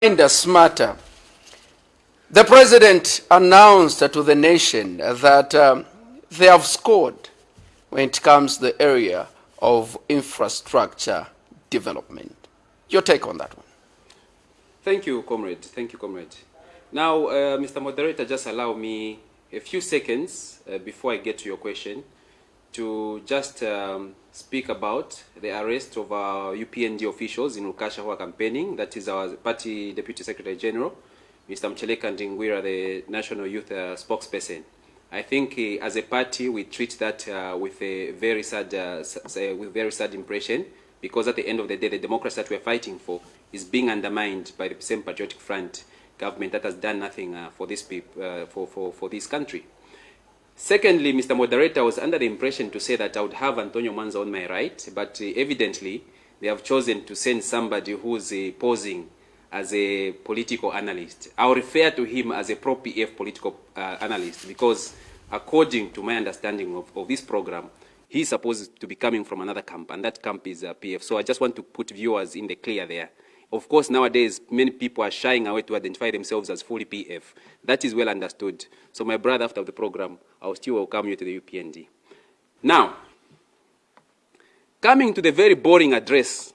Mainda Simataa, the President announced to the nation that they have scored when it comes to the area of infrastructure development. Your take on that one? Thank you, comrade. Thank you, comrade. Now, Mr. Moderator, just allow me a few seconds before I get to your question to just speak about the arrest of our UPND officials in Lukasha who are campaigning. That is our party Deputy Secretary General, Mr. Mcheleka Ndingwira, the National Youth spokesperson. I think as a party we treat that with a very sad impression, because at the end of the day the democracy that we are fighting for is being undermined by the same Patriotic Front government that has done nothing for this for this country. Secondly, Mr. Moderator, was under the impression to say that I would have Antonio Mwanza on my right, but evidently they have chosen to send somebody who's posing as a political analyst. I'll refer to him as a pro-PF political analyst, because according to my understanding of this program, he's supposed to be coming from another camp, and that camp is PF. So I just want to put viewers in the clear there. Of course, nowadays, many people are shying away to identify themselves as fully PF. That is well understood. So my brother, after the program, I will still welcome you to the UPND. Now, coming to the very boring address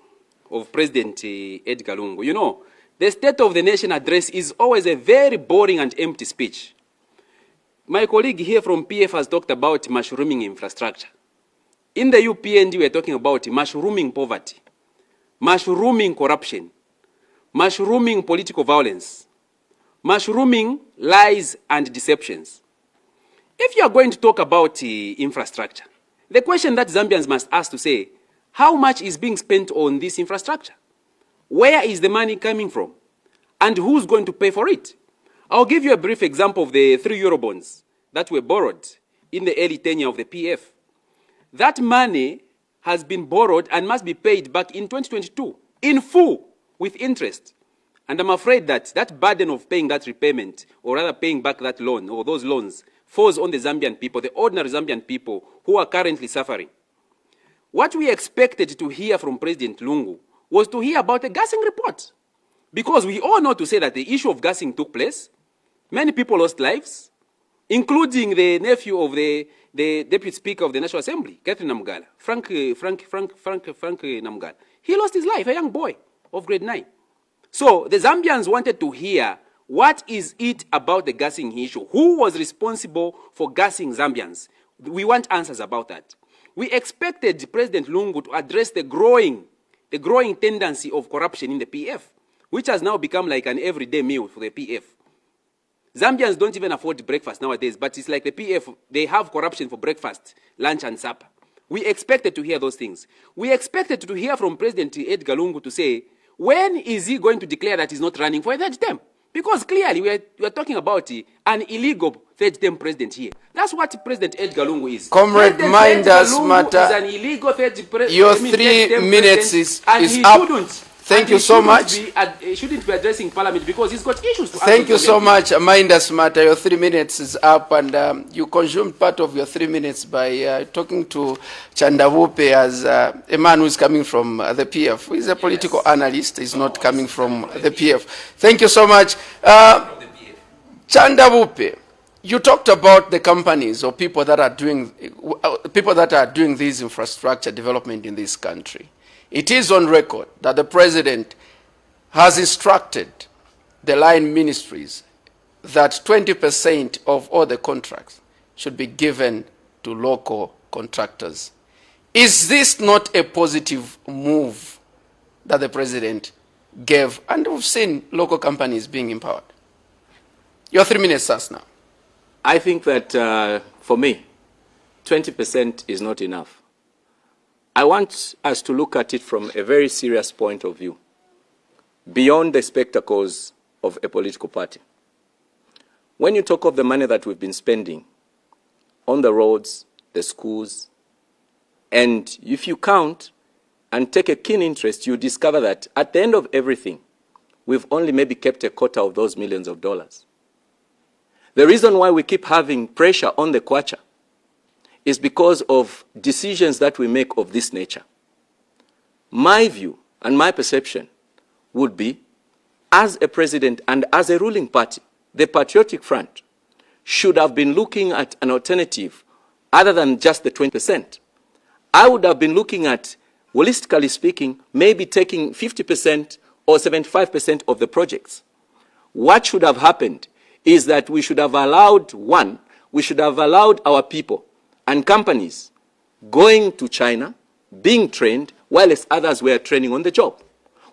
of President Edgar Lungu, you know, the State of the Nation address is always a very boring and empty speech. My colleague here from PF has talked about mushrooming infrastructure. In the UPND, we are talking about mushrooming poverty, mushrooming corruption, mushrooming political violence, mushrooming lies and deceptions. If you are going to talk about infrastructure, the question that Zambians must ask to say, how much is being spent on this infrastructure? Where is the money coming from? And who's going to pay for it? I'll give you a brief example of the 3 euro bonds that were borrowed in the early tenure of the PF. That money has been borrowed and must be paid back in 2022 in full with interest. And I'm afraid that that burden of paying that repayment, or rather paying back that loan or those loans, falls on the Zambian people, the ordinary Zambian people who are currently suffering. What we expected to hear from President Lungu was to hear about a gassing report. Because we all know to say that the issue of gassing took place. Many people lost lives, including the nephew of the Deputy Speaker of the National Assembly, Catherine Namgala, Frank Namgala. He lost his life, a young boy of grade 9. So the Zambians wanted to hear, what is it about the gassing issue? Who was responsible for gassing Zambians? We want answers about that. We expected President Lungu to address the growing tendency of corruption in the PF, which has now become like an everyday meal for the PF. Zambians don't even afford breakfast nowadays, but it's like the PF, they have corruption for breakfast, lunch and supper. We expected to hear those things. We expected to hear from President Edgar Lungu to say, when is he going to declare that he's not running for a third term? Because clearly we are talking about an illegal third term president here. That's what President Edgar Lungu is. Comrade Mainda Simataa, is an illegal your 3 minutes is up. Thank you so much. He shouldn't be addressing Parliament because he's got issues to answer. Thank you so much, Mainda Simataa. Your 3 minutes is up, and you consumed part of your 3 minutes by talking to Chandavupe as a man who is coming from the PF. He's a political analyst. He's not coming from the PF. Thank you so much. Chandavupe, you talked about the companies or people that are doing this infrastructure development in this country. It is on record that the President has instructed the line ministries that 20% of all the contracts should be given to local contractors. Is this not a positive move that the President gave? And we've seen local companies being empowered. Your 3 minutes starts now. I think that for me, 20% is not enough. I want us to look at it from a very serious point of view, beyond the spectacles of a political party. When you talk of the money that we've been spending on the roads, the schools, and if you count and take a keen interest, you discover that at the end of everything, we've only maybe kept a quarter of those millions of dollars. The reason why we keep having pressure on the kwacha is because of decisions that we make of this nature. My view and my perception would be as a president and as a ruling party, the Patriotic Front should have been looking at an alternative other than just the 20%. I would have been looking at, holistically speaking, maybe taking 50% or 75% of the projects. What should have happened is that we should have allowed, one, we should have allowed our people and companies going to China, being trained, whilst others were training on the job.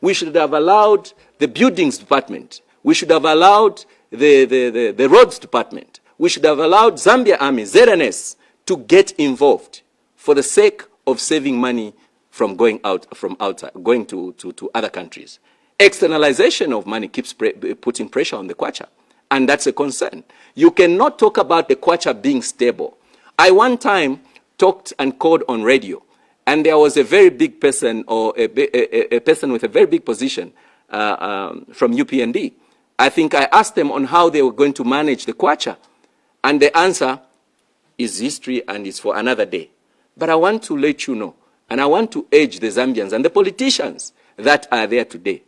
We should have allowed the buildings department. We should have allowed the roads department. We should have allowed Zambia Army, ZNS, to get involved for the sake of saving money from going to other countries. Externalization of money keeps putting pressure on the kwacha, and that's a concern. You cannot talk about the kwacha being stable. I one time talked and called on radio, and there was a very big person, or a person with a very big position from UPND. I think I asked them on how they were going to manage the kwacha, and the answer is history and it's for another day. But I want to let you know, and I want to urge the Zambians and the politicians that are there today,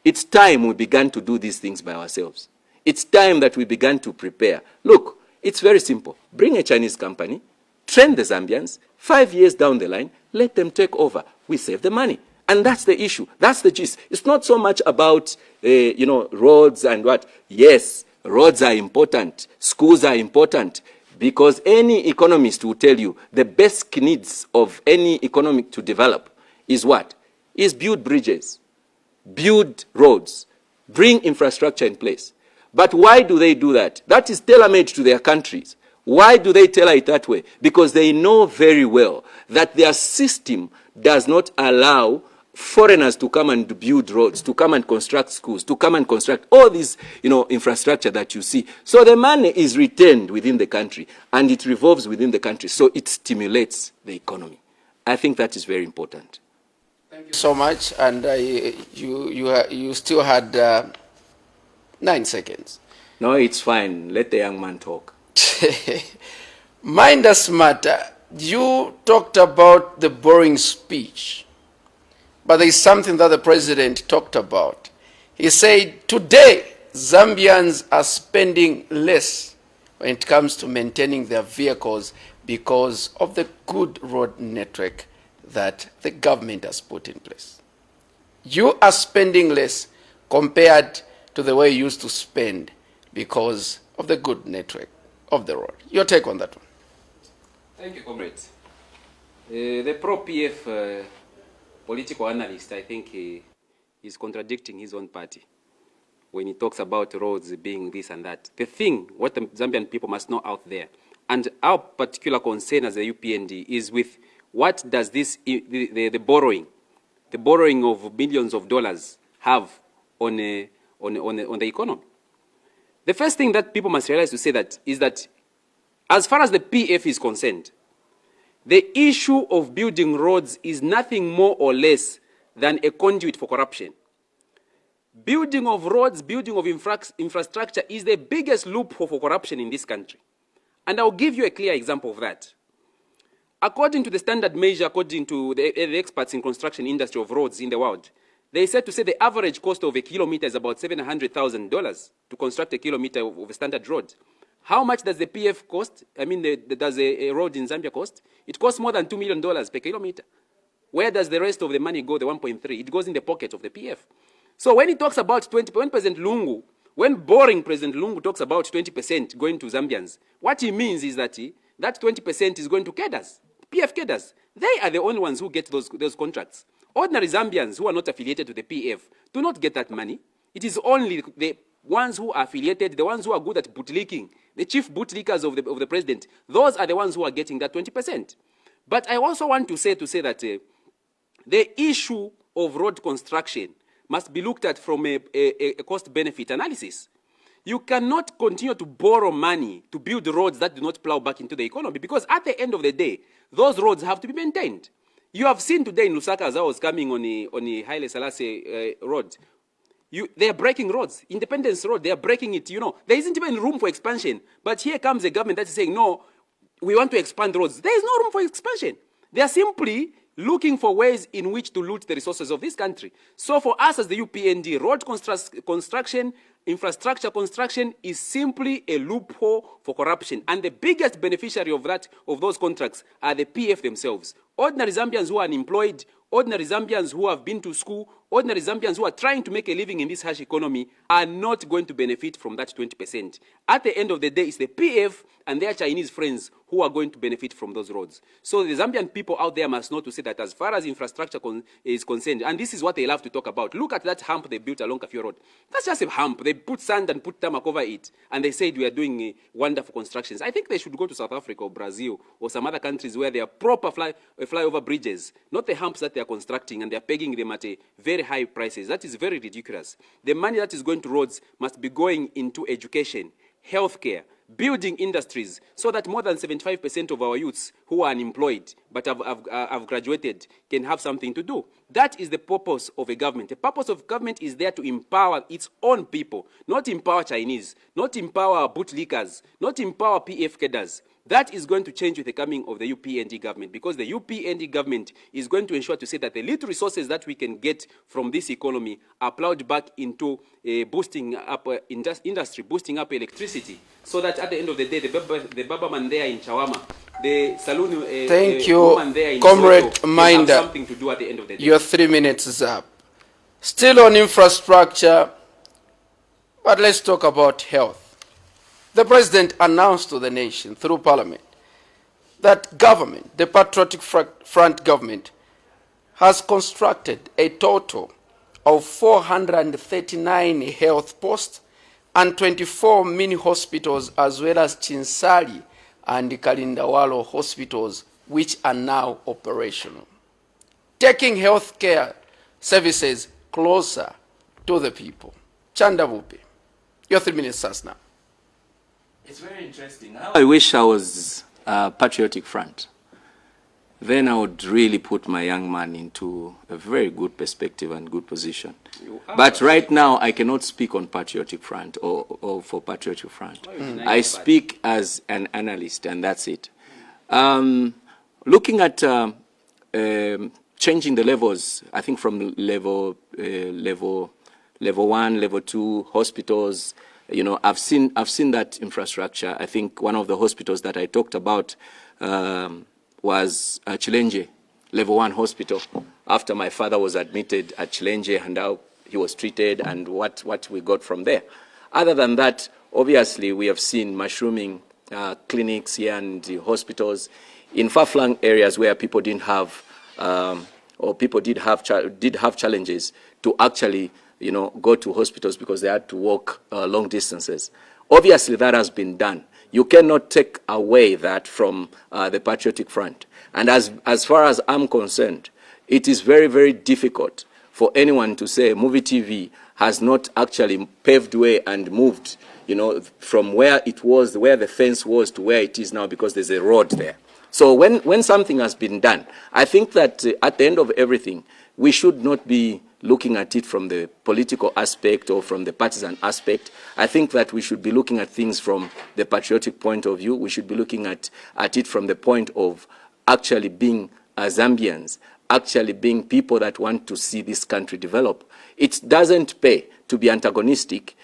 it's time we began to do these things by ourselves. It's time that we began to prepare. Look, it's very simple. Bring a Chinese company, train the Zambians, 5 years down the line, let them take over. We save the money. And that's the issue. That's the gist. It's not so much about, roads and what. Yes, roads are important. Schools are important. Because any economist will tell you the basic needs of any economy to develop is what? Is build bridges, build roads, bring infrastructure in place. But why do they do that? That is tailor-made to their countries. Why do they tailor it that way? Because they know very well that their system does not allow foreigners to come and build roads, to come and construct schools, to come and construct all this, infrastructure that you see. So the money is retained within the country, and it revolves within the country, so it stimulates the economy. I think that is very important. Thank you so much, and you still had 9 seconds. No, it's fine. Let the young man talk. Mainda Simataa, you talked about the boring speech. But there is something that the president talked about. He said, today, Zambians are spending less when it comes to maintaining their vehicles because of the good road network that the government has put in place. You are spending less compared to the way you used to spend because of the good network of the road. Your take on that one? Thank you, comrades. The pro-PF political analyst, I think he's contradicting his own party when he talks about roads being this and that. The thing, what the Zambian people must know out there, and our particular concern as a UPND is with what does this, the borrowing of billions of dollars have on the economy. The first thing that people must realize to say that is that as far as the PF is concerned, the issue of building roads is nothing more or less than a conduit for corruption. Building of roads, building of infrastructure is the biggest loophole for corruption in this country. And I'll give you a clear example of that. According to the standard measure, according to the experts in construction industry of roads in the world, they said to say the average cost of a kilometer is about $700,000 to construct a kilometer of a standard road. How much does the PF cost? I mean, does a road in Zambia cost? It costs more than $2 million per kilometer. Where does the rest of the money go, the 1.3? It goes in the pocket of the PF. So when he talks about when President Lungu, when boring President Lungu talks about 20% going to Zambians, what he means is that that 20% is going to cadres, PF cadres. They are the only ones who get those contracts. Ordinary Zambians who are not affiliated to the PF do not get that money. It is only the ones who are affiliated, the ones who are good at bootlicking, the chief bootlickers of the president, those are the ones who are getting that 20%. But I also want to say that the issue of road construction must be looked at from a cost-benefit analysis. You cannot continue to borrow money to build roads that do not plow back into the economy, because at the end of the day, those roads have to be maintained. You have seen today in Lusaka, as I was coming on the Haile Selassie road, they are breaking roads. Independence Road, they are breaking it. There isn't even room for expansion. But here comes a government that is saying, no, we want to expand roads. There is no room for expansion. They are simply looking for ways in which to loot the resources of this country. So for us as the UPND, road construction, infrastructure construction is simply a loophole for corruption. And the biggest beneficiary of those contracts are the PF themselves. Ordinary Zambians who are unemployed, ordinary Zambians who have been to school, ordinary Zambians who are trying to make a living in this harsh economy are not going to benefit from that 20%. At the end of the day, it's the PF and their Chinese friends who are going to benefit from those roads. So the Zambian people out there must know to say that as far as infrastructure is concerned, and this is what they love to talk about. Look at that hump they built along Kafio Road. That's just a hump. They put sand and put tarmac over it, and they said we are doing wonderful constructions. I think they should go to South Africa or Brazil or some other countries where there are proper flyover bridges, not the humps that they are constructing, and they are pegging them at a very high prices. That is very ridiculous. The money that is going to roads must be going into education, healthcare, building industries, so that more than 75% of our youths who are unemployed but have graduated can have something to do. That is the purpose of a government. The purpose of government is there to empower its own people, not empower Chinese, not empower bootlickers, not empower PF cadres. That is going to change with the coming of the UPND government, because the UPND government is going to ensure to say that the little resources that we can get from this economy are plowed back into boosting up industry, boosting up electricity, so that at the end of the day, the Baba man there in Chawama, the saloon Thank you, woman there in Comrade Soto, Mainda. have something to do at the end of the day. Your 3 minutes is up. Still on infrastructure, but let's talk about health. The President announced to the nation through Parliament that government, the Patriotic Front government, has constructed a total of 439 health posts and 24 mini hospitals, as well as Chinsali and Kalindawalo hospitals, which are now operational, taking healthcare services closer to the people. Chandavupe, your 3 minutes starts now. It's very interesting. I wish I was Patriotic Front. Then I would really put my young man into a very good perspective and good position. But right now, I cannot speak on Patriotic Front or for Patriotic Front. I speak as an analyst, and that's it. Looking at changing the levels, I think from level 1, level 2 hospitals. You know, I've seen that infrastructure. I think one of the hospitals that I talked about was Chilenje, level 1 hospital. After my father was admitted at Chilenje and how he was treated and what we got from there. Other than that, obviously, we have seen mushrooming clinics here and hospitals in far-flung areas where people didn't have, or people did have challenges to actually, you know, go to hospitals because they had to walk long distances. Obviously, that has been done. You cannot take away that from the Patriotic Front. And as far as I'm concerned, it is very, very difficult for anyone to say MUVI TV has not actually paved way and moved, you know, from where it was, where the fence was, to where it is now, because there's a road there. So when something has been done, I think that at the end of everything, we should not be looking at it from the political aspect or from the partisan aspect. I think that we should be looking at things from the patriotic point of view. We should be looking at it from the point of actually being Zambians, actually being people that want to see this country develop. It doesn't pay to be antagonistic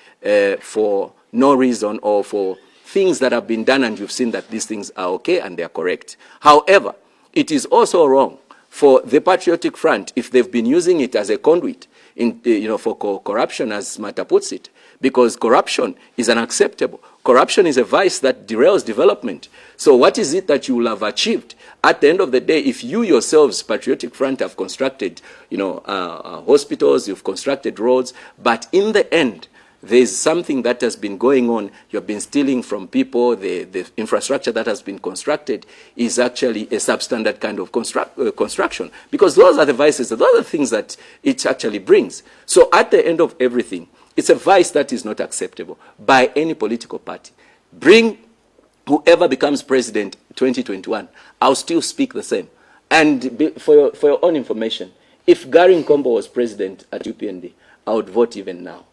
for no reason or for things that have been done and you've seen that these things are okay and they are correct. However, it is also wrong for the Patriotic Front, if they've been using it as a conduit in, for corruption, as Mata puts it, because corruption is unacceptable. Corruption is a vice that derails development. So what is it that you will have achieved at the end of the day if you yourselves, Patriotic Front, have constructed, hospitals, you've constructed roads, but in the end, there's something that has been going on. You've been stealing from people. The infrastructure that has been constructed is actually a substandard kind of construction, because those are the vices, those are the things that it actually brings. So at the end of everything, it's a vice that is not acceptable by any political party. Bring whoever becomes president 2021, I'll still speak the same. And for your own information, if Gary Nkombo was president at UPND, I would vote even now.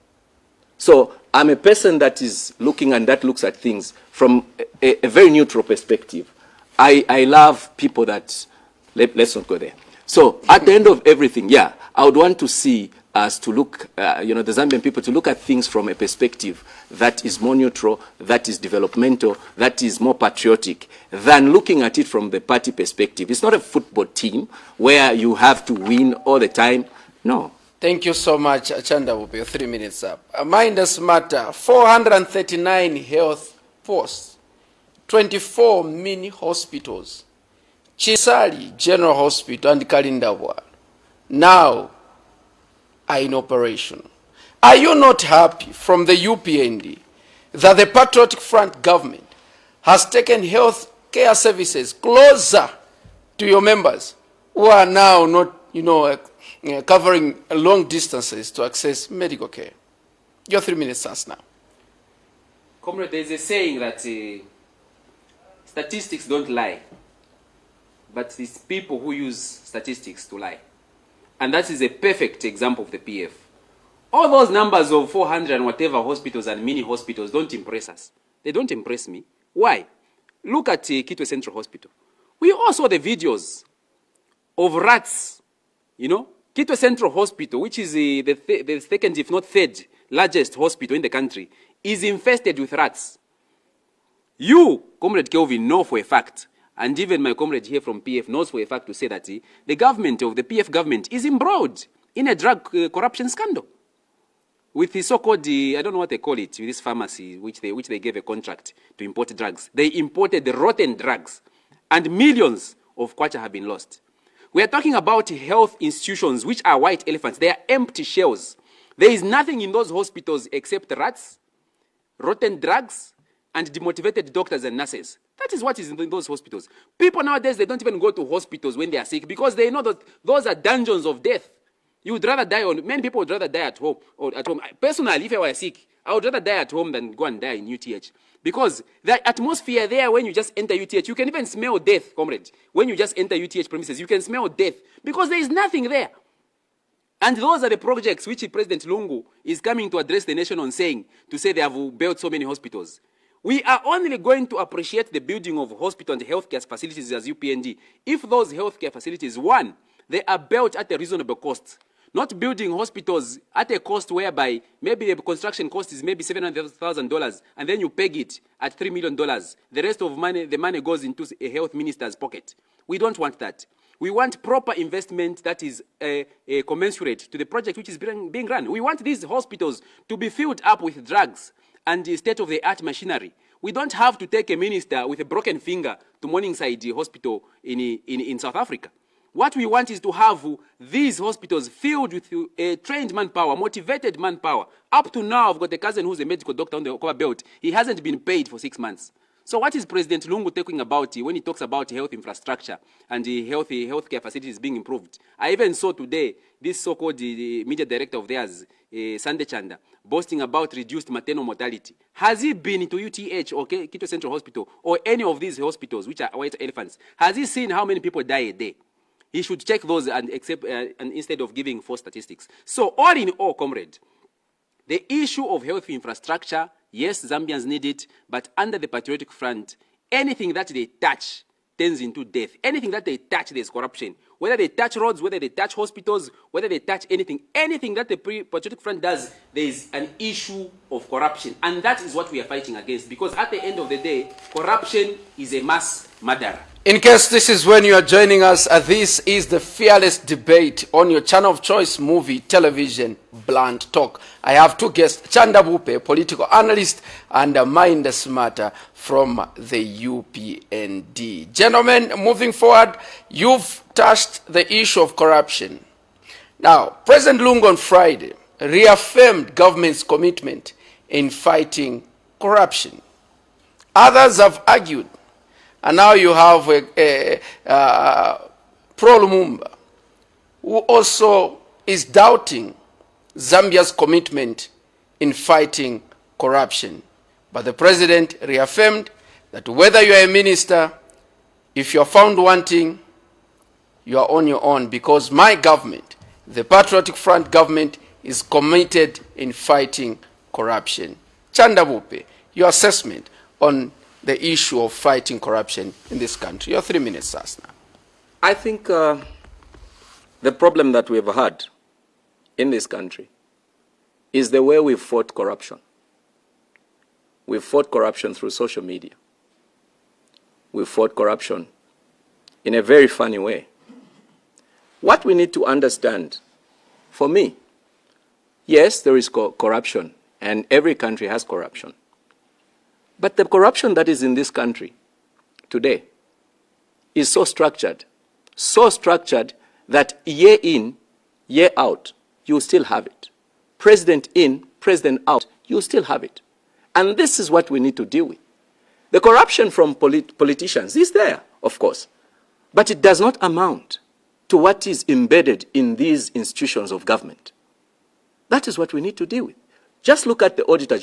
So I'm a person that is looking and that looks at things from a very neutral perspective. I love people that, let's not go there. So at the end of everything, yeah, I would want to see us to look, the Zambian people to look at things from a perspective that is more neutral, that is developmental, that is more patriotic, than looking at it from the party perspective. It's not a football team where you have to win all the time. No. Thank you so much, Chanda Wupe. 3 minutes up. Mainda Simataa, 439 health posts, 24 mini hospitals, Chisali General Hospital and Kalindawal now are in operation. Are you not happy from the UPND that the Patriotic Front government has taken health care services closer to your members who are now not, covering long distances to access medical care? Your 3 minutes starts now. Comrade, there is a saying that statistics don't lie, but it's people who use statistics to lie. And that is a perfect example of the PF. All those numbers of 400 and whatever hospitals and mini hospitals don't impress us. They don't impress me. Why? Look at Kitwe Central Hospital. We all saw the videos of rats, Kitwe Central Hospital, which is the second, if not third, largest hospital in the country, is infested with rats. You, Comrade Kelvin, know for a fact, and even my comrade here from PF knows for a fact to say that the government of the PF government is embroiled in a drug corruption scandal. With the so-called, I don't know what they call it, with this pharmacy, which they gave a contract to import drugs. They imported the rotten drugs, and millions of kwacha have been lost. We are talking about health institutions, which are white elephants. They are empty shells. There is nothing in those hospitals except rats, rotten drugs, and demotivated doctors and nurses. That is what is in those hospitals. People nowadays, they don't even go to hospitals when they are sick because they know that those are dungeons of death. You would rather die many people would rather die at home or at home. Personally, if I were sick, I would rather die at home than go and die in UTH. Because the atmosphere there, when you just enter UTH, you can even smell death, comrade. When you just enter UTH premises, you can smell death because there is nothing there. And those are the projects which President Lungu is coming to address the nation on, to say they have built so many hospitals. We are only going to appreciate the building of hospital and healthcare facilities as UPND if those healthcare facilities, one, they are built at a reasonable cost. Not building hospitals at a cost whereby maybe the construction cost is maybe $700,000 and then you peg it at $3 million. The rest of the money goes into a health minister's pocket. We don't want that. We want proper investment that is commensurate to the project which is being run. We want these hospitals to be filled up with drugs and state-of-the-art machinery. We don't have to take a minister with a broken finger to Morningside Hospital in South Africa. What we want is to have these hospitals filled with trained manpower, motivated manpower. Up to now, I've got a cousin who's a medical doctor on the Okoba belt. He hasn't been paid for 6 months. So what is President Lungu talking about when he talks about health infrastructure and healthcare facilities being improved? I even saw today this so-called media director of theirs, Sande Chanda, boasting about reduced maternal mortality. Has he been to UTH or Kitwe Central Hospital or any of these hospitals, which are white elephants? Has he seen how many people die a day? He should check those and instead of giving false statistics. So all in all, comrade, the issue of health infrastructure, yes, Zambians need it, but under the Patriotic Front, anything that they touch turns into death. Anything that they touch, there's corruption. Whether they touch roads, whether they touch hospitals, whether they touch anything that the Patriotic Front does, there is an issue of corruption. And that is what we are fighting against. Because at the end of the day, corruption is a mass murderer. In case this is when you are joining us, this is the Fearless Debate on your channel of choice, Movie Television, Blunt Talk. I have two guests, Chanda Wupe, political analyst, and Mainda Simataa from the UPND. Gentlemen, moving forward, you've touched the issue of corruption. Now, President Lungu on Friday reaffirmed government's commitment in fighting corruption. Others have argued, and now you have Pro Lumumba, who also is doubting Zambia's commitment in fighting corruption. But the president reaffirmed that whether you are a minister, if you are found wanting, you are on your own, because my government, the Patriotic Front government, is committed in fighting corruption. Chanda Wupe, your assessment on the issue of fighting corruption in this country. Your 3 minutes, Sasna. I think the problem that we've had in this country is the way we've fought corruption. We've fought corruption through social media. We've fought corruption in a very funny way. What we need to understand, for me, yes, there is corruption, and every country has corruption. But the corruption that is in this country today is so structured that year in, year out, you still have it. President in, president out, you still have it. And this is what we need to deal with. The corruption from politicians is there, of course, but it does not amount to what is embedded in these institutions of government. That is what we need to deal with. Just look at the Auditor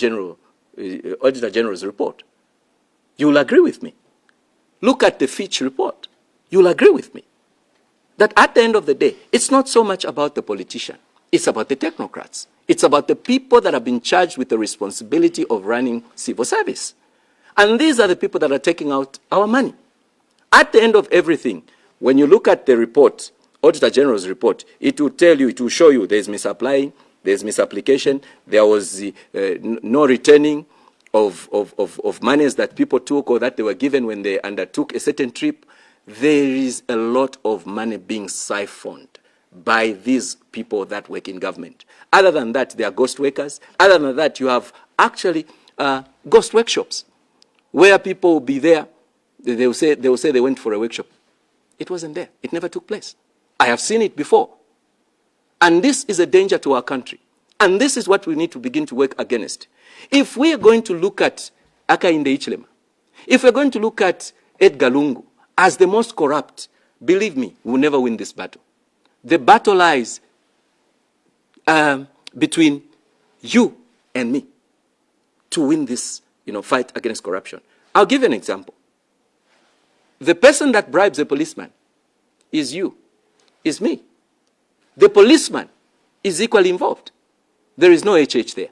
General's report. You'll agree with me. Look at the Fitch report. You'll agree with me that at the end of the day, it's not so much about the politician. It's about the technocrats. It's about the people that have been charged with the responsibility of running civil service. And these are the people that are taking out our money. At the end of everything, when you look at the report, Auditor General's report, it will tell you, it will show you there's misapplying, there's misapplication, there was no returning of monies that people took or that they were given when they undertook a certain trip. There is a lot of money being siphoned by these people that work in government. Other than that, they are ghost workers. Other than that, you have actually ghost workshops where people will be there. They will say they went for a workshop. It wasn't there. It never took place. I have seen it before. And this is a danger to our country. And this is what we need to begin to work against. If we are going to look at Hakainde Hichilema, if we're going to look at Edgar Lungu as the most corrupt, believe me, we'll never win this battle. The battle lies between you and me to win this fight against corruption. I'll give you an example. The person that bribes a policeman is you, is me. The policeman is equally involved. There is no HH there.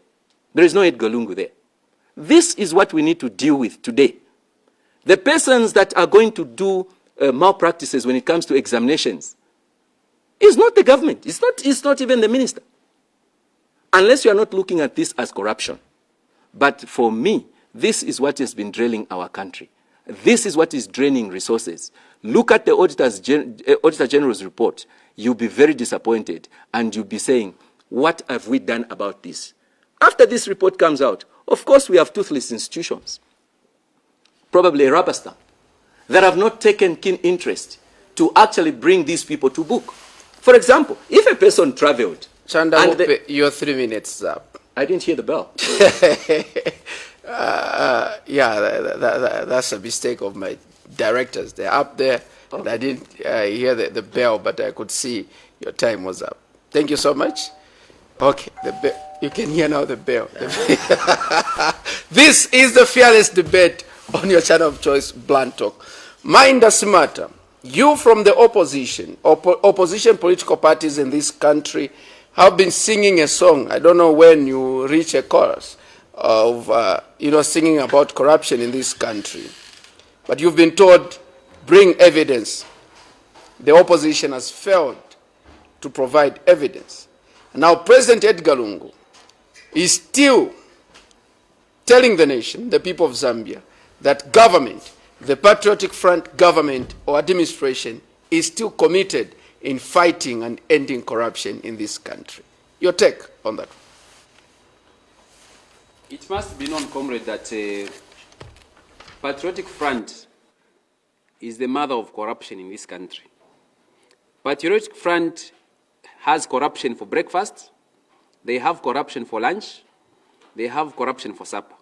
There is no Edgar Lungu there. This is what we need to deal with today. The persons that are going to do malpractices when it comes to examinations is not the government. It's not even the minister. Unless you are not looking at this as corruption. But for me, this is what has been draining our country. This is what is draining resources. Look at the Auditor General's report. You'll be very disappointed and you'll be saying, what have we done about this? After this report comes out, of course we have toothless institutions, probably a rubber stamp, that have not taken keen interest to actually bring these people to book. For example, if a person traveled... Chanda, your 3 minutes up. I didn't hear the bell. Yeah, that's a mistake of my directors. They're up there, and I didn't hear the bell, but I could see your time was up. Thank you so much. Okay, you can hear now the bell. This is the fearless debate on your channel of choice, Blunt Talk. Mainda Simataa, you from the opposition, opposition political parties in this country have been singing a song. I don't know when you reach a chorus of, singing about corruption in this country. But you've been told, bring evidence. The opposition has failed to provide evidence. And now President Edgar Lungu is still telling the nation, the people of Zambia, that government, the Patriotic Front government or administration is still committed in fighting and ending corruption in this country. Your take on that? It must be known, comrade, that Patriotic Front is the mother of corruption in this country. Patriotic Front has corruption for breakfast, they have corruption for lunch, they have corruption for supper.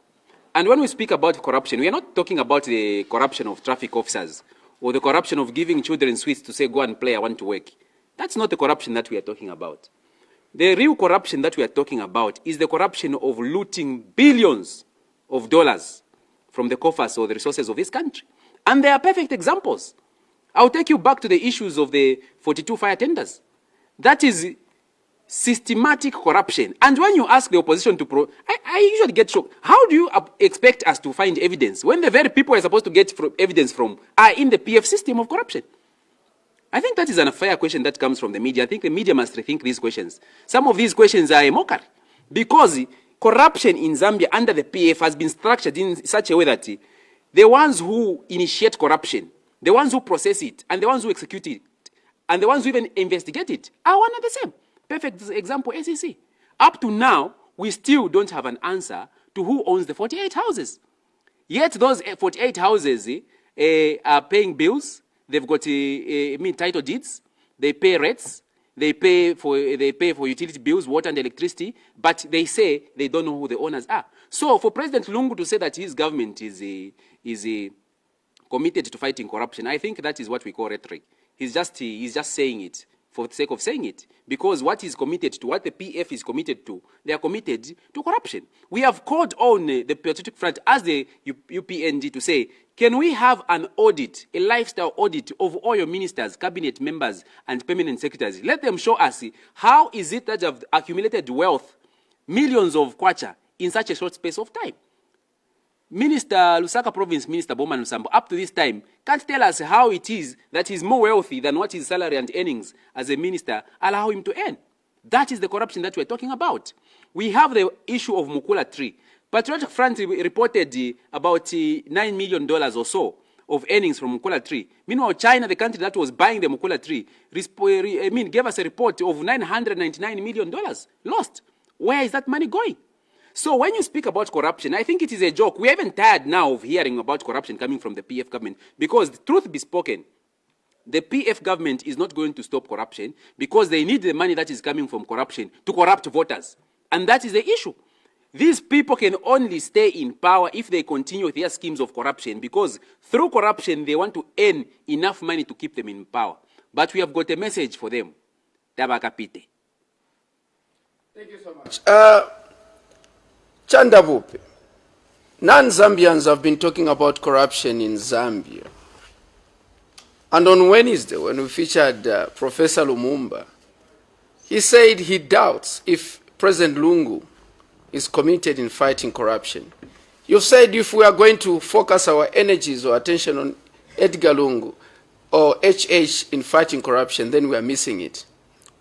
And when we speak about corruption, we are not talking about the corruption of traffic officers or the corruption of giving children sweets to say, go and play, I want to work. That's not the corruption that we are talking about. The real corruption that we are talking about is the corruption of looting billions of dollars from the coffers or the resources of this country. And there are perfect examples. I'll take you back to the issues of the 42 fire tenders. That is systematic corruption. And when you ask the opposition to I usually get shocked. How do you expect us to find evidence when the very people we're supposed to get evidence from are in the PF system of corruption? I think that is an unfair question that comes from the media. I think the media must rethink these questions. Some of these questions are a mockery because corruption in Zambia under the PF has been structured in such a way that the ones who initiate corruption, the ones who process it, and the ones who execute it, and the ones who even investigate it are one and the same. Perfect example, SEC. Up to now, we still don't have an answer to who owns the 48 houses. Yet those 48 houses are paying bills. They've got title deeds. They pay rates. They pay for utility bills, water and electricity. But they say they don't know who the owners are. So for President Lungu to say that his government is committed to fighting corruption, I think that is what we call rhetoric. He's just saying it for the sake of saying it. Because what he's committed to, what the PF is committed to, they are committed to corruption. We have called on the Patriotic Front as the UPND to say, can we have an audit, a lifestyle audit of all your ministers, cabinet members, and permanent secretaries? Let them show us how is it that you have accumulated wealth, millions of kwacha, in such a short space of time. Minister Lusaka Province Minister Bowman Lusambo, up to this time, can't tell us how it is that he's more wealthy than what his salary and earnings as a minister allow him to earn. That is the corruption that we're talking about. We have the issue of Mukula Tree. Patriotic Front reported about $9 million or so of earnings from Mukula Tree. Meanwhile, China, the country that was buying the Mukula Tree, gave us a report of $999 million lost. Where is that money going? So when you speak about corruption, I think it is a joke. We are even tired now of hearing about corruption coming from the PF government because the truth be spoken, the PF government is not going to stop corruption because they need the money that is coming from corruption to corrupt voters. And that is the issue. These people can only stay in power if they continue with their schemes of corruption because through corruption, they want to earn enough money to keep them in power. But we have got a message for them. Tabakapite. Thank you so much. Chandavupe, non-Zambians have been talking about corruption in Zambia. And on Wednesday, when we featured Professor Lumumba, he said he doubts if President Lungu is committed in fighting corruption. You said if we are going to focus our energies or attention on Edgar Lungu or HH in fighting corruption, then we are missing it.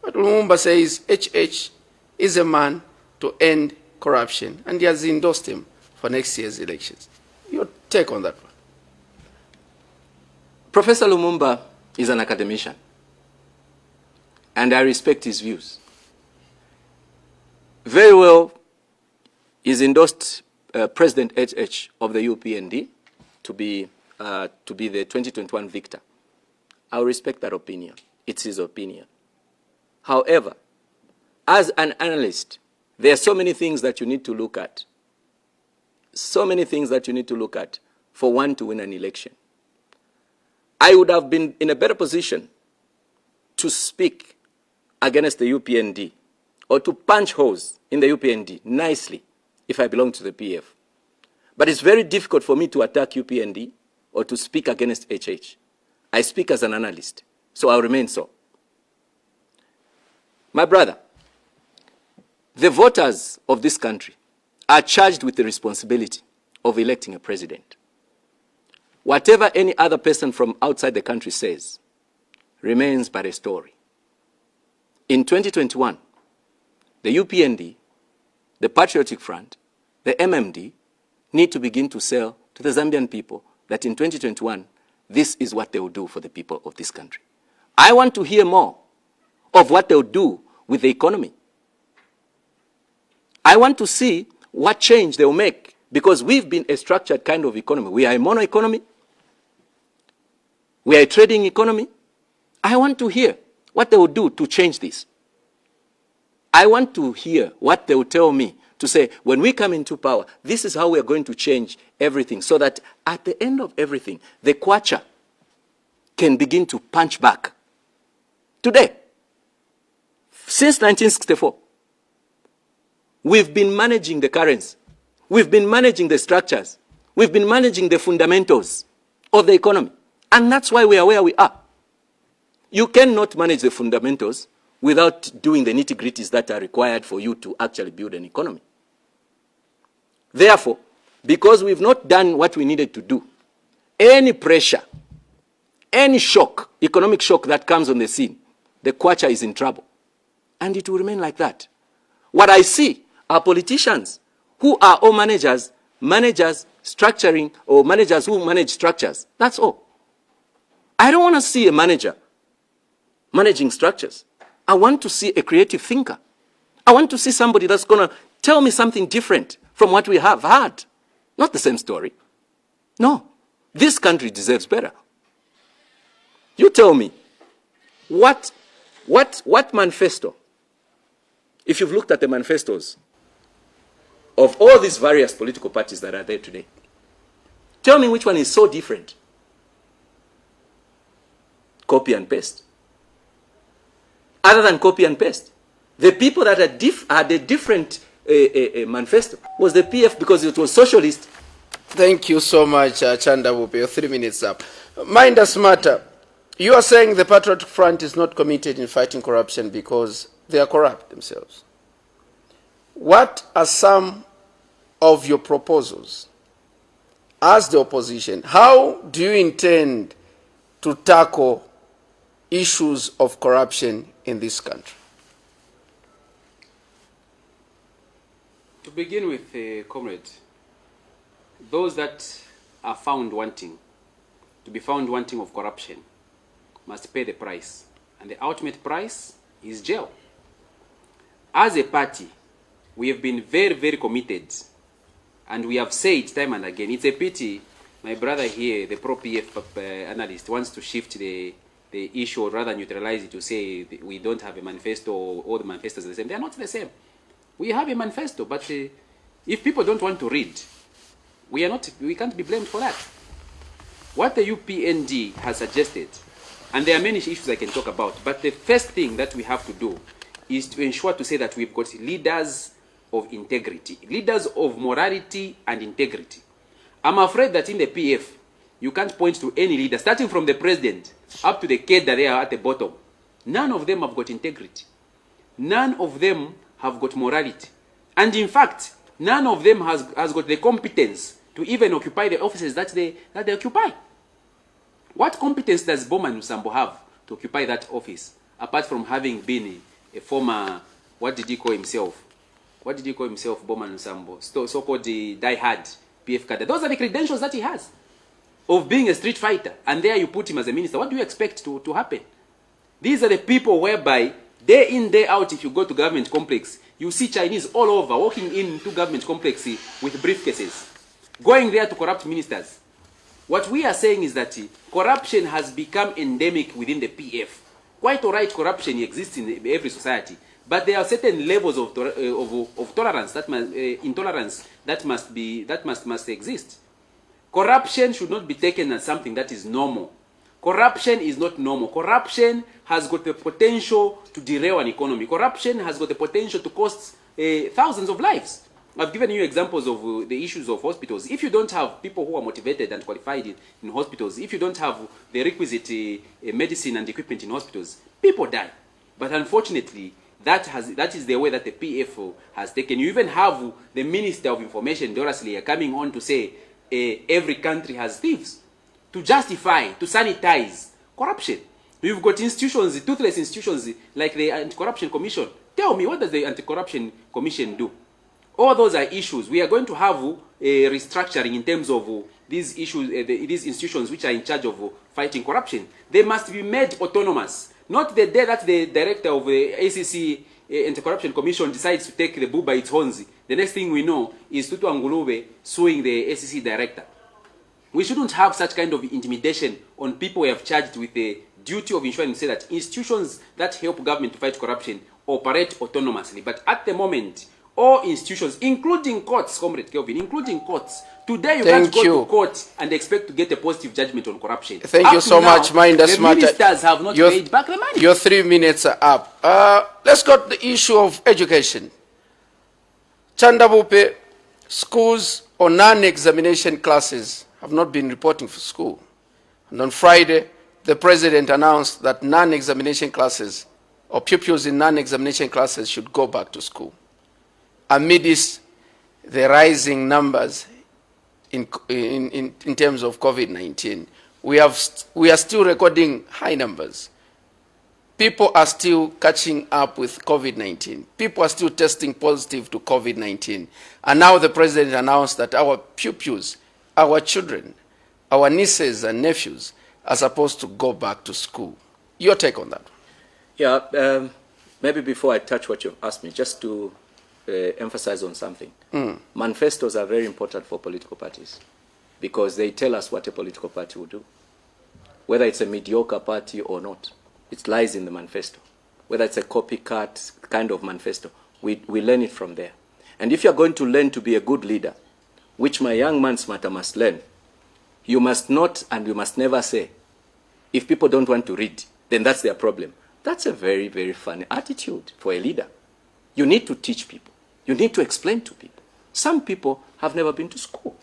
But Lumumba says HH is a man to end corruption, and he has endorsed him for next year's elections. Your take on that one? Professor Lumumba is an academician, and I respect his views. Very well, he's endorsed President HH of the UPND to be the 2021 victor. I respect that opinion. It's his opinion. However, as an analyst, there are so many things that you need to look at. So many things that you need to look at for one to win an election. I would have been in a better position to speak against the UPND or to punch holes in the UPND nicely if I belong to the PF. But it's very difficult for me to attack UPND or to speak against HH. I speak as an analyst, so I'll remain so. My brother, the voters of this country are charged with the responsibility of electing a president. Whatever any other person from outside the country says remains but a story. In 2021, the UPND, the Patriotic Front, the MMD need to begin to sell to the Zambian people that in 2021, this is what they will do for the people of this country. I want to hear more of what they will do with the economy. I want to see what change they will make because we've been a structured kind of economy. We are a mono economy. We are a trading economy. I want to hear what they will do to change this. I want to hear what they will tell me to say, when we come into power, this is how we are going to change everything so that at the end of everything, the kwacha can begin to punch back. Today, since 1964, we've been managing the currency. We've been managing the structures. We've been managing the fundamentals of the economy. And that's why we are where we are. You cannot manage the fundamentals without doing the nitty-gritties that are required for you to actually build an economy. Therefore, because we've not done what we needed to do, any pressure, any shock economic shock that comes on the scene, the Kwacha is in trouble. And it will remain like that. What I see are politicians who are all managers structuring, or managers who manage structures. That's all. I don't want to see a manager managing structures. I want to see a creative thinker. I want to see somebody that's going to tell me something different from what we have had. Not the same story. No. This country deserves better. You tell me, what manifesto, if you've looked at the manifestos of all these various political parties that are there today, tell me which one is so different. Copy and paste. Other than copy and paste, the people that had a different manifesto was the PF, because it was socialist. Thank you so much, Chanda Wupe. Your 3 minutes up. Mainda Simataa, you are saying the Patriotic Front is not committed in fighting corruption because they are corrupt themselves. What are some of your proposals as the opposition? How do you intend to tackle issues of corruption in this country? To begin with, comrade, those that are found wanting, to be found wanting of corruption, must pay the price. And the ultimate price is jail. As a party, we have been very, very committed. And we have said time and again, it's a pity my brother here, the pro-PF analyst, wants to shift the issue, or rather neutralize it, to say we don't have a manifesto, or all the manifestos are the same. They are not the same. We have a manifesto, but if people don't want to read, we can't be blamed for that. What the UPND has suggested, and there are many issues I can talk about, but the first thing that we have to do is to ensure to say that we've got leaders of integrity, leaders of morality and integrity. I'm afraid that in the PF, you can't point to any leader, starting from the president up to the kid that they are at the bottom. None of them have got integrity. None of them have got morality. And in fact, none of them has got the competence to even occupy the offices that they occupy. What competence does Bowman Lusambo have to occupy that office, apart from having been a former, what did he call himself? What did he call himself, Bowman Lusambo? So-called the die-hard PF cadre. Those are the credentials that he has of being a street fighter. And there you put him as a minister. What do you expect to happen? These are the people whereby, day in, day out, if you go to government complex, you see Chinese all over walking into government complex with briefcases, going there to corrupt ministers. What we are saying is that corruption has become endemic within the PF. Quite all right, corruption exists in every society, but there are certain levels of tolerance, intolerance that must exist. Corruption should not be taken as something that is normal. Corruption is not normal. Corruption has got the potential to derail an economy. Corruption has got the potential to cost thousands of lives. I've given you examples of the issues of hospitals. If you don't have people who are motivated and qualified in hospitals, if you don't have the requisite medicine and equipment in hospitals, people die. But unfortunately, that is the way that the PF has taken. You even have the Minister of Information, Doris Leah, coming on to say every country has thieves, to justify, to sanitize corruption. We've got institutions, toothless institutions like the Anti-Corruption Commission. Tell me, what does the Anti-Corruption Commission do? All those are issues. We are going to have a restructuring in terms of these issues, these institutions which are in charge of fighting corruption. They must be made autonomous. Not the day that the director of the ACC Anti-Corruption Commission decides to take the bull by its horns. The next thing we know is Tutu Angulube suing the ACC director. We shouldn't have such kind of intimidation on people we have charged with the duty of ensuring say that institutions that help government to fight corruption operate autonomously. But at the moment, all institutions, including courts, Comrade Kelvin, including courts, today you can't go to court and expect to get a positive judgment on corruption. Thank you so much, Mainda Simataa. The ministers have not paid back the money. Your 3 minutes are up. Let's go to the issue of education. Chanda Wupe, schools or non-examination classes have not been reporting for school. And on Friday, the president announced that non-examination classes or pupils in non-examination classes should go back to school amidst the rising numbers in terms of COVID-19. we are still recording high numbers. People are still catching up with COVID-19. People are still testing positive to COVID-19. And now the president announced that our pupils, our children, our nieces and nephews are supposed to go back to school. Your take on that? Yeah, maybe before I touch what you've asked me, just to emphasize on something. Manifestos are very important for political parties because they tell us what a political party will do. Whether it's a mediocre party or not, it lies in the manifesto. Whether it's a copycat kind of manifesto, we learn it from there. And if you're going to learn to be a good leader, which my young man Simataa must learn, you must not and you must never say, if people don't want to read, then that's their problem. That's a very, very funny attitude for a leader. You need to teach people. You need to explain to people. Some people have never been to school.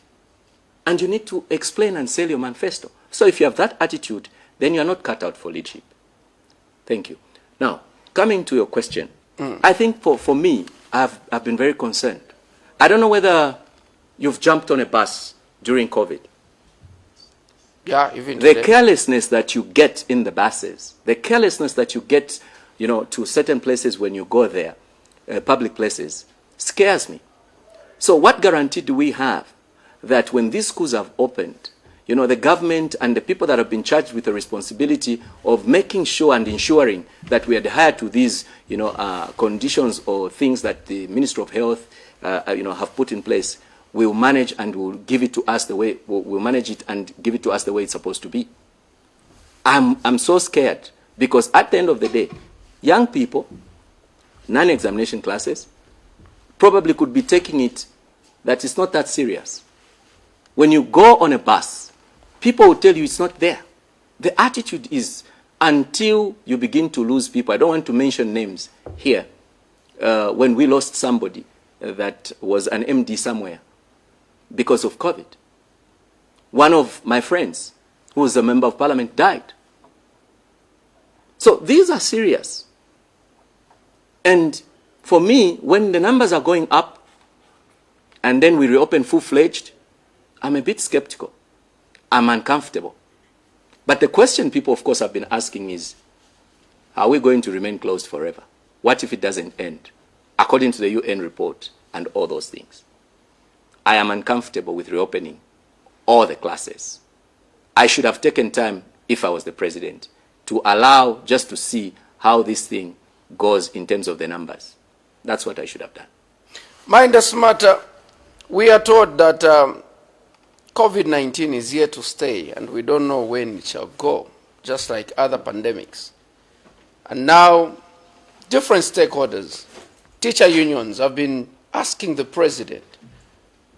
And you need to explain and sell your manifesto. So if you have that attitude, then you're not cut out for leadership. Thank you. Now, coming to your question, I think for me, I've been very concerned. I don't know whether you've jumped on a bus during COVID. Yeah, even the today. carelessness that you get in the buses, the carelessness that you get, you know, to certain places when you go there, public places, scares me. So what guarantee do we have that when these schools have opened, you know, the government and the people that have been charged with the responsibility of making sure and ensuring that we adhere to these, you know, conditions or things that the Ministry of Health, you know, have put in place, will manage and will give it to us the way, will manage it and give it to us the way it's supposed to be. I'm so scared because at the end of the day, young people, non-examination classes, probably could be taking it that it's not that serious. When you go on a bus, people will tell you it's not there. The attitude is until you begin to lose people. I don't want to mention names here. When we lost somebody that was an MD somewhere because of COVID. One of my friends, who was a member of parliament, died. So these are serious. And for me, when the numbers are going up and then we reopen full-fledged, I'm a bit skeptical. I'm uncomfortable. But the question people, of course, have been asking is, are we going to remain closed forever? What if it doesn't end? According to the UN report and all those things. I am uncomfortable with reopening all the classes. I should have taken time, if I was the president, to allow just to see how this thing goes in terms of the numbers. That's what I should have done. Mainda Simataa, we are told that COVID-19 is here to stay and we don't know when it shall go, just like other pandemics. And now, different stakeholders, teacher unions have been asking the president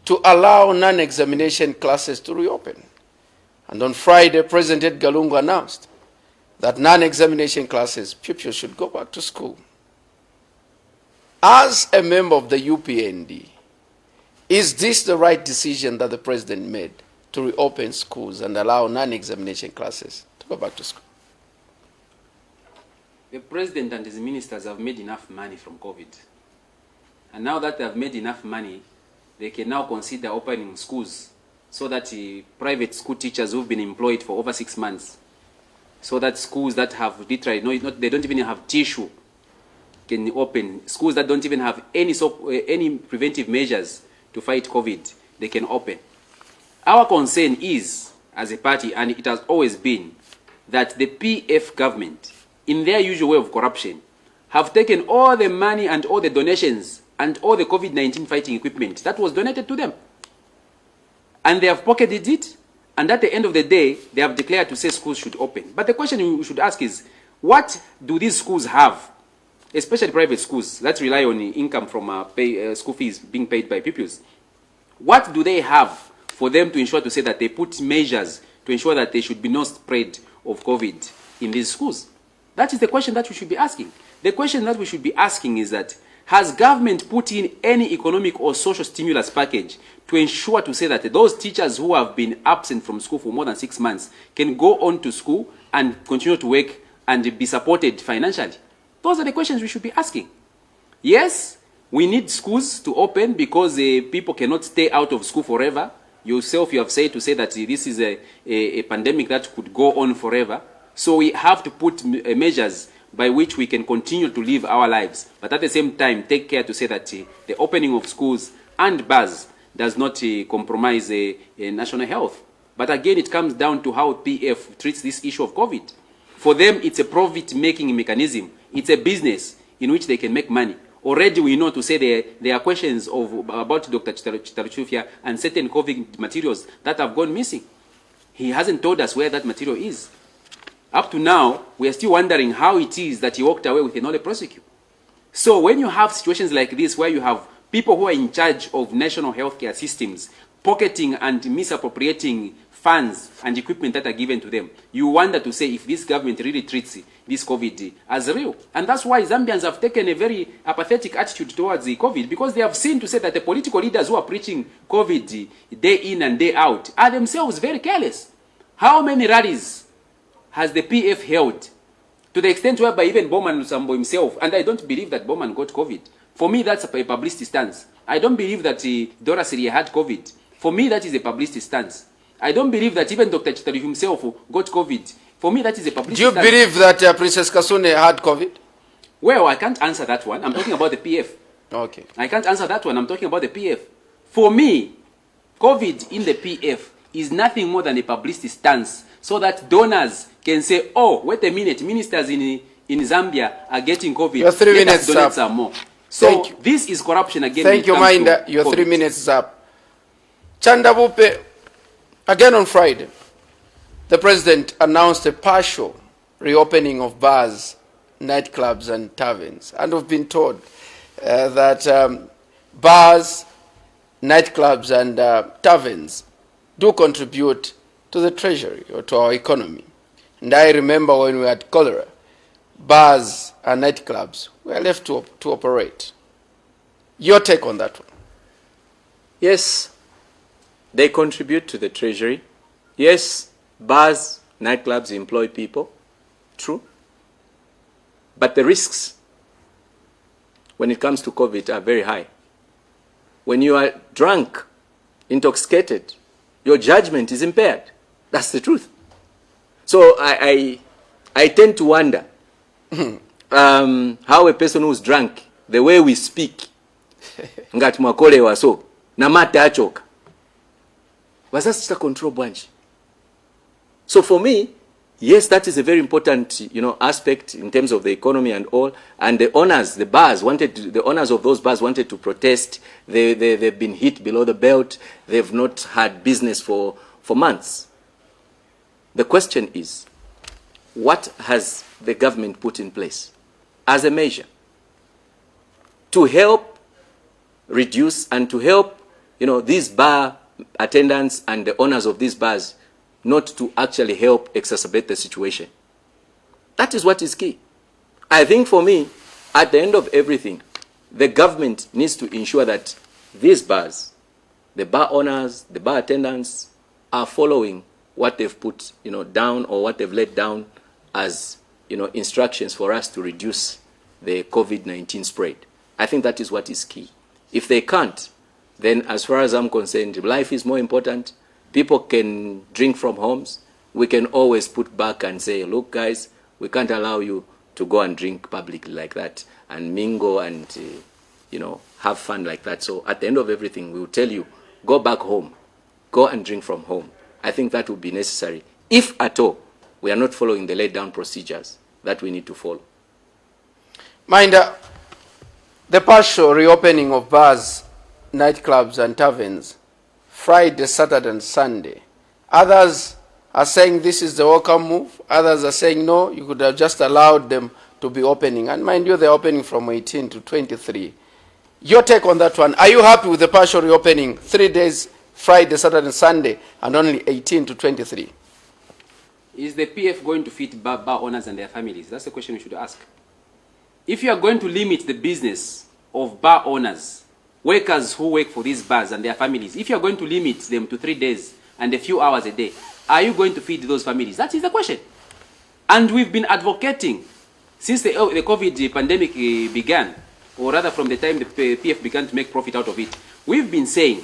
to allow non-examination classes to reopen. And on Friday, President Lungu announced that non-examination classes, pupils should go back to school. As a member of the UPND, is this the right decision that the president made to reopen schools and allow non-examination classes to go back to school? The president and his ministers have made enough money from COVID. And now that they have made enough money, they can now consider opening schools so that private school teachers who've been employed for over 6 months, so that schools that have literally, they don't even have tissue can open. Schools that don't even have any preventive measures to fight COVID, they can open. Our concern is, as a party, and it has always been, that the PF government, in their usual way of corruption, have taken all the money and all the donations and all the COVID-19 fighting equipment that was donated to them. And they have pocketed it, and at the end of the day, they have declared to say schools should open. But the question we should ask is, what do these schools have, especially private schools that rely on income from school fees being paid by pupils? What do they have for them to ensure to say that they put measures to ensure that there should be no spread of COVID in these schools? That is the question that we should be asking. The question that we should be asking is that, has government put in any economic or social stimulus package to ensure to say that those teachers who have been absent from school for more than 6 months can go on to school and continue to work and be supported financially? Those are the questions we should be asking. Yes, we need schools to open because people cannot stay out of school forever. yourself, you have said to say that this is a pandemic that could go on forever. So we have to put measures by which we can continue to live our lives, but at the same time take care to say that the opening of schools and bars does not compromise national health. But again, it comes down to how PF treats this issue of COVID. For them, it's a profit-making mechanism. It's a business in which they can make money. Already we know to say there are questions about Dr. Chitaruchufia and certain COVID materials that have gone missing. He hasn't told us where that material is. Up to now, we are still wondering how it is that he walked away with a nolle prosequi. So when you have situations like this where you have people who are in charge of national healthcare systems pocketing and misappropriating funds and equipment that are given to them, you wonder to say if this government really treats this COVID as real. And that's why Zambians have taken a very apathetic attitude towards the COVID, because they have seen to say that the political leaders who are preaching COVID day in and day out are themselves very careless. How many rallies has the PF held, to the extent whereby even Bowman Lusambo himself, and I don't believe that Bowman got COVID. For me, that's a publicity stance. I don't believe that Dora Siria had COVID. For me, that is a publicity stance. I don't believe that even Dr. Chitari himself got COVID. For me, that is a publicity stance. Do you believe that Princess Kasune had COVID? Well, I can't answer that one. I'm talking about the PF. Okay. I can't answer that one. I'm talking about the PF. For me, COVID in the PF is nothing more than a publicity stance, so that donors can say, oh, wait a minute, ministers in Zambia are getting COVID. Your 3 minutes donate up. some more. So this is corruption again. Thank you, Mainda. Your COVID. 3 minutes is up. Chandabupe, again on Friday, the president announced a partial reopening of bars, nightclubs and taverns. And we've been told that bars, nightclubs and taverns do contribute to the treasury or to our economy. And I remember when we had cholera, bars and nightclubs were left to operate. Your take on that one? Yes, they contribute to the treasury. Yes, bars, nightclubs employ people. True. But the risks when it comes to COVID are very high. When you are drunk, intoxicated, your judgment is impaired. That's the truth. So I tend to wonder how a person who's drunk, the way we speak, ngati mwakolewa so, na mate achoka. Wasasa control branch. So for me, yes, that is a very important, aspect in terms of the economy and all. And the owners, the owners of those bars wanted to protest. They've been hit below the belt. They've not had business for months. The question is, what has the government put in place as a measure to help reduce and to help, these bar attendants and the owners of these bars not to actually help exacerbate the situation? That is what is key. I think for me, at the end of everything, the government needs to ensure that these bars, the bar owners, the bar attendants, are following what they've put, down, or what they've laid down as, instructions for us to reduce the COVID-19 spread. I think that is what is key. If they can't, then as far as I'm concerned, life is more important. People can drink from homes. We can always put back and say, look, guys, we can't allow you to go and drink publicly like that and mingle and, have fun like that. So at the end of everything, we will tell you, go back home. Go and drink from home. I think that would be necessary, if at all we are not following the laid down procedures that we need to follow. Mainda, the partial reopening of bars, nightclubs and taverns, Friday, Saturday and Sunday. Others are saying this is the welcome move. Others are saying no, you could have just allowed them to be opening. And mind you, they're opening from 18 to 23. Your take on that one? Are you happy with the partial reopening, 3 days, Friday, Saturday and Sunday, and only 18 to 23? Is the PF going to feed bar owners and their families? That's the question we should ask. If you are going to limit the business of bar owners, workers who work for these bars and their families, if you are going to limit them to 3 days and a few hours a day, are you going to feed those families? That is the question. And we've been advocating since the COVID pandemic began, or rather from the time the PF began to make profit out of it. We've been saying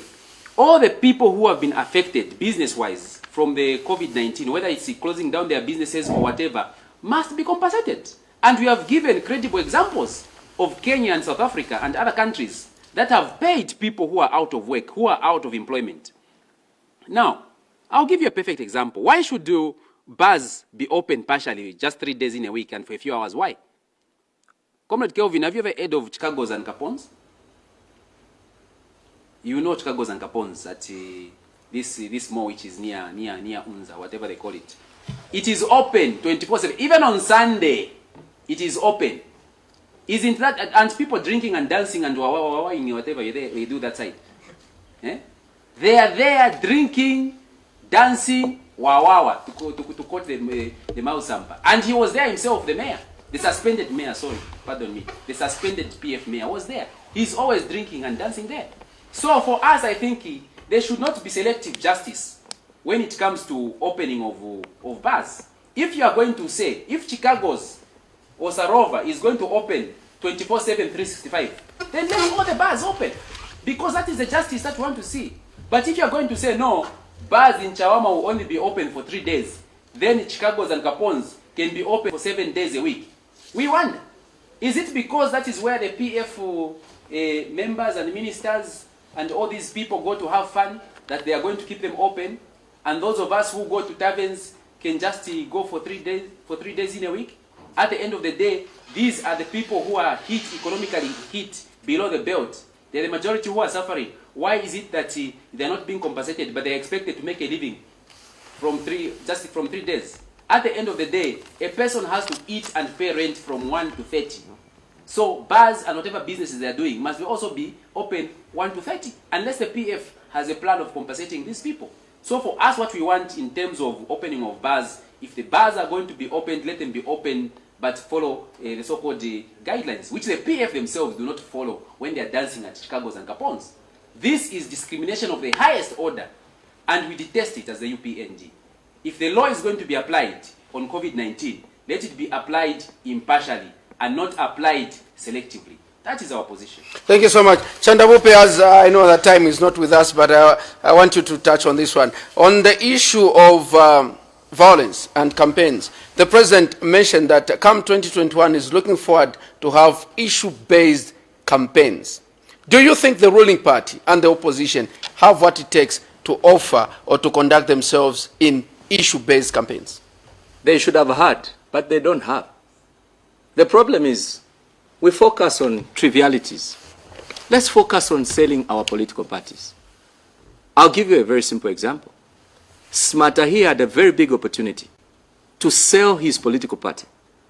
all the people who have been affected business-wise from the COVID-19, whether it's closing down their businesses or whatever, must be compensated. And we have given credible examples of Kenya and South Africa and other countries that have paid people who are out of work, who are out of employment. Now, I'll give you a perfect example. Why should bars be open partially, just 3 days in a week and for a few hours? Why? Comrade Kelvin, have you ever heard of Chicago's and Capone's? You know Chicago's and Capone's at this mall which is near Unza, whatever they call it. It is open 24/7. Even on Sunday, it is open. Isn't that, and people drinking and dancing and whatever they do that side. Eh? They are there drinking, dancing, to quote the Mausampa. And he was there himself, the mayor. The suspended mayor, sorry, pardon me. The suspended PF mayor was there. He's always drinking and dancing there. So for us, I think there should not be selective justice when it comes to opening of bars. If you are going to say, if Chicago's or Sarova is going to open 24/7, 365, then let all the bars open. Because that is the justice that we want to see. But if you are going to say, no, bars in Chawama will only be open for 3 days, then Chicago's and Capone's can be open for 7 days a week. We wonder, is it because that is where the PF members and ministers and all these people go to have fun, that they are going to keep them open, and those of us who go to taverns can just go for 3 days in a week? At the end of the day, these are the people who are economically hit below the belt. They're the majority who are suffering. Why is it that they're not being compensated, but they're expected to make a living from 3 days? At the end of the day, a person has to eat and pay rent from 1 to 30. So bars and whatever businesses they're doing must also be open 1 to 30, unless the PF has a plan of compensating these people. So for us, what we want in terms of opening of bars, if the bars are going to be opened, let them be open, but follow the so-called guidelines, which the PF themselves do not follow when they are dancing at Chicago's and Capone's. This is discrimination of the highest order, and we detest it as the UPND. If the law is going to be applied on COVID-19, let it be applied impartially and not applied selectively. That is our position. Thank you so much. Chandabupe, as I know that time is not with us, but I want you to touch on this one. On the issue of violence and campaigns, the President mentioned that come 2021 is looking forward to have issue-based campaigns. Do you think the ruling party and the opposition have what it takes to offer or to conduct themselves in issue-based campaigns? They should have had, but they don't have. The problem is we focus on trivialities. Let's focus on selling our political parties. I'll give you a very simple example. Simataa here had a very big opportunity to sell his political party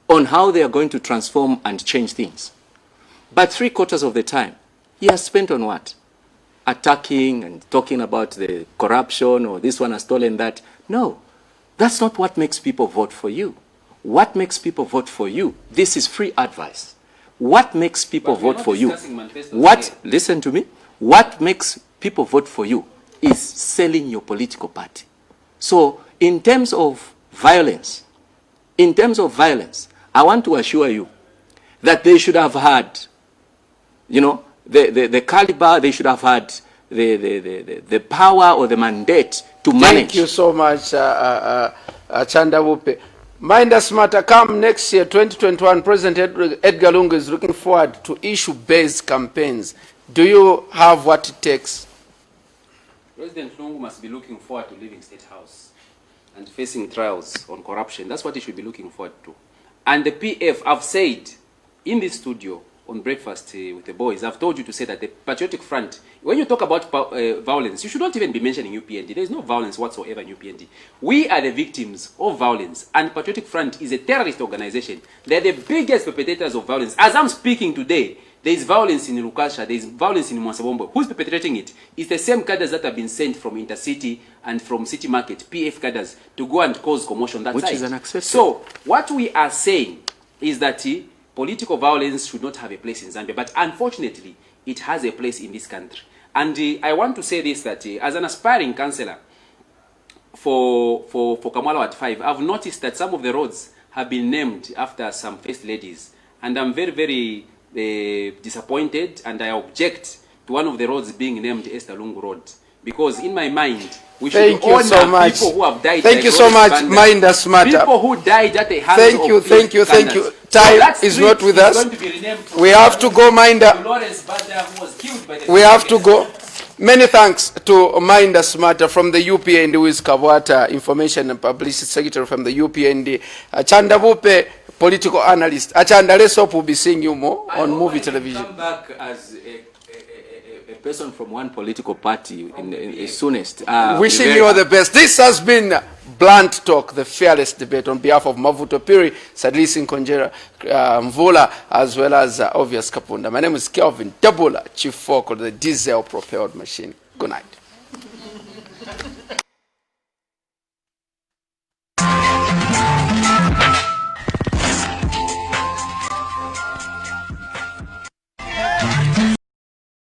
on how they are going to transform and change things. But 3/4 of the time, he has spent on what? Attacking and talking about the corruption, or this one has stolen that. No, that's not what makes people vote for you. What makes people vote for you? This is free advice. What makes people vote for you? Listen to me. What makes people vote for you is selling your political party. So in terms of violence, I want to assure you that they should have had, you know, the caliber, they should have had the power or the mandate to manage. Thank you so much, Chandabupe. Mainda Simataa, come next year, 2021, President Edgar Lungu is looking forward to issue-based campaigns. Do you have what it takes? President Lungu must be looking forward to leaving State House and facing trials on corruption. That's what he should be looking forward to. And the PF, I've said in this studio on Breakfast with the Boys, I've told you to say that the Patriotic Front, when you talk about violence, you should not even be mentioning UPND. There is no violence whatsoever in UPND. We are the victims of violence, and Patriotic Front is a terrorist organization. They're the biggest perpetrators of violence. As I'm speaking today, there is violence in Lukasha, there is violence in Mwasabombo. Who's perpetrating it? It's the same cadres that have been sent from Intercity and from City Market, PF cadres, to go and cause commotion that Which side. is unacceptable. So, what we are saying is that political violence should not have a place in Zambia, but unfortunately, it has a place in this country. And I want to say this, that as an aspiring councillor for Kamwala Ward 5, I've noticed that some of the roads have been named after some first ladies. And I'm very, very disappointed, and I object to one of the roads being named Esther Lungu Road. Because in my mind, we should Thank you honor so much. people who have died. Thank like you so Lawrence much, Banda. Mainda Simataa. People who died at the hands Thank of you, thank you, thank you. scandals. Time that is street not with is us. going to be renamed from We have to go, Mainda. Lawrence Banda, who was killed by the We have to go. Many thanks to Mainda Simataa from the UPND, who is Kabwata Information and Publicity Secretary from the UPND. Chanda Bupe, political analyst. Achanda, let's hope we'll be seeing you more on MUVI television. Come back as a person from one political party in soonest. Wishing you all the best. This has been Blunt Talk, the fearless debate on behalf of Mavuto Piri, Sadlisi Nkonjera, Mvula, as well as Obvious Kapunda. My name is Kelvin Tabula, Chief Folk of the diesel propelled machine. Good night.